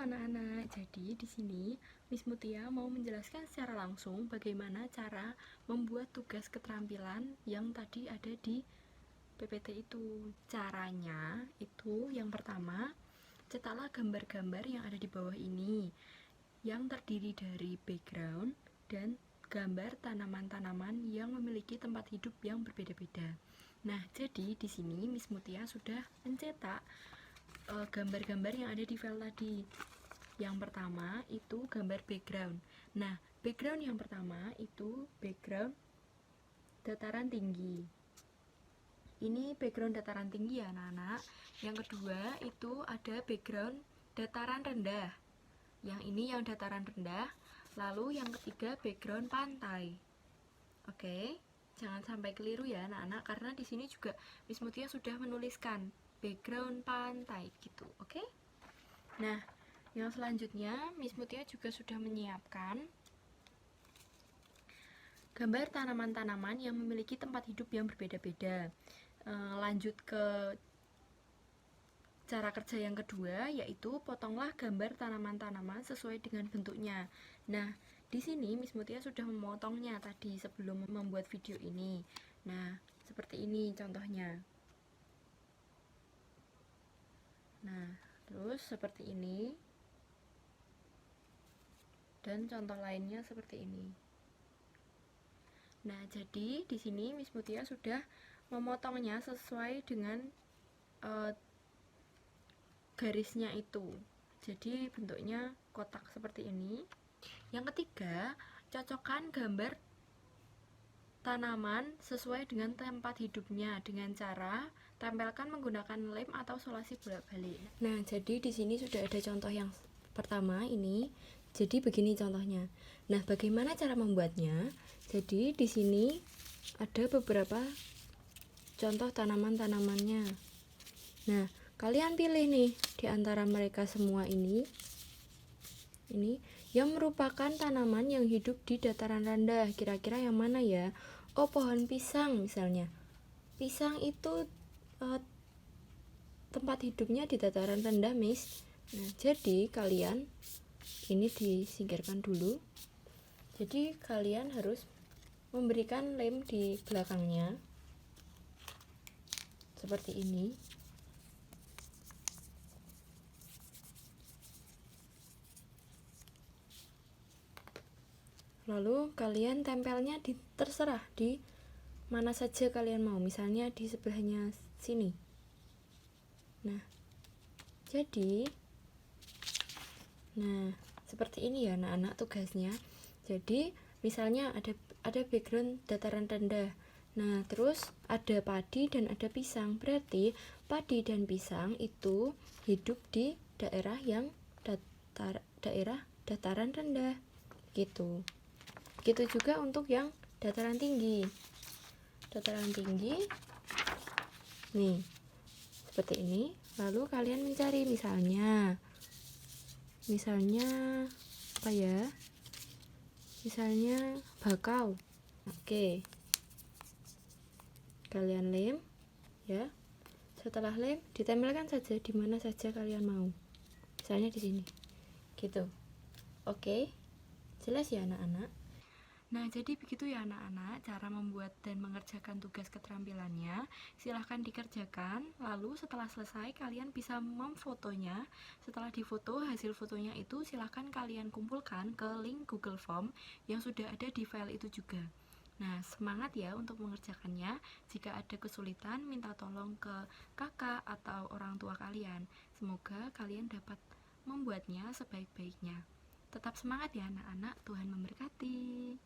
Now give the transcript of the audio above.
anak-anak, jadi di sini Miss Mutia mau menjelaskan secara langsung bagaimana cara membuat tugas keterampilan yang tadi ada di PPT itu. Caranya itu yang pertama, cetaklah gambar-gambar yang ada di bawah ini yang terdiri dari background dan gambar tanaman-tanaman yang memiliki tempat hidup yang berbeda-beda. Nah, jadi di sini Miss Mutia sudah mencetak gambar-gambar yang ada di file tadi. Yang pertama itu gambar background. Nah, background yang pertama itu background dataran tinggi. Ini background dataran tinggi ya anak-anak. Yang kedua itu ada background dataran rendah. Yang ini yang dataran rendah. Lalu yang ketiga background pantai. Oke, jangan sampai keliru ya anak-anak, karena di sini juga Miss Mutia sudah menuliskan background pantai gitu. Oke. Nah, yang selanjutnya Miss Mutia juga sudah menyiapkan gambar tanaman-tanaman yang memiliki tempat hidup yang berbeda-beda. Lanjut ke cara kerja yang kedua, yaitu potonglah gambar tanaman-tanaman sesuai dengan bentuknya. Nah, di sini Miss Mutia sudah memotongnya tadi sebelum membuat video ini. Nah, seperti ini contohnya. Nah, terus seperti ini. Dan contoh lainnya seperti ini. Nah, jadi di sini Miss Mutia sudah memotongnya sesuai dengan garisnya itu. Jadi bentuknya kotak seperti ini. Yang ketiga, cocokkan gambar tanaman sesuai dengan tempat hidupnya dengan cara tempelkan menggunakan lem atau solasi bolak-balik. Nah, jadi di sini sudah ada contoh yang pertama ini. Jadi begini contohnya. Nah, bagaimana cara membuatnya? Jadi di sini ada beberapa contoh tanaman-tanamannya. Nah, kalian pilih nih di antara mereka semua ini yang merupakan tanaman yang hidup di dataran rendah. Kira-kira yang mana ya? Oh, pohon pisang misalnya. Pisang itu tempat hidupnya di dataran rendah, Miss. Nah, jadi kalian ini disingkirkan dulu. Jadi kalian harus memberikan lem di belakangnya seperti ini. Lalu kalian tempelnya terserah di mana saja kalian mau, misalnya di sebelahnya sini. Nah, jadi seperti ini ya anak-anak tugasnya. Jadi misalnya ada background dataran rendah. Nah, terus ada padi dan ada pisang. Berarti padi dan pisang itu hidup di daerah yang daerah dataran rendah gitu. Begitu juga untuk yang dataran tinggi. Dataran tinggi nih seperti ini. Lalu kalian mencari misalnya apa ya? Misalnya bakau. Oke. Kalian lem ya. Setelah lem, ditempelkan saja di mana saja kalian mau. Misalnya di sini. Gitu. Oke. Jelas ya anak-anak? Nah, jadi begitu ya anak-anak cara membuat dan mengerjakan tugas keterampilannya. Silahkan dikerjakan, lalu setelah selesai kalian bisa memfotonya. Setelah difoto, hasil fotonya itu silahkan kalian kumpulkan ke link Google Form yang sudah ada di file itu juga. Nah, semangat ya untuk mengerjakannya. Jika ada kesulitan, minta tolong ke kakak atau orang tua kalian. Semoga kalian dapat membuatnya sebaik-baiknya. Tetap semangat ya anak-anak, Tuhan memberkati.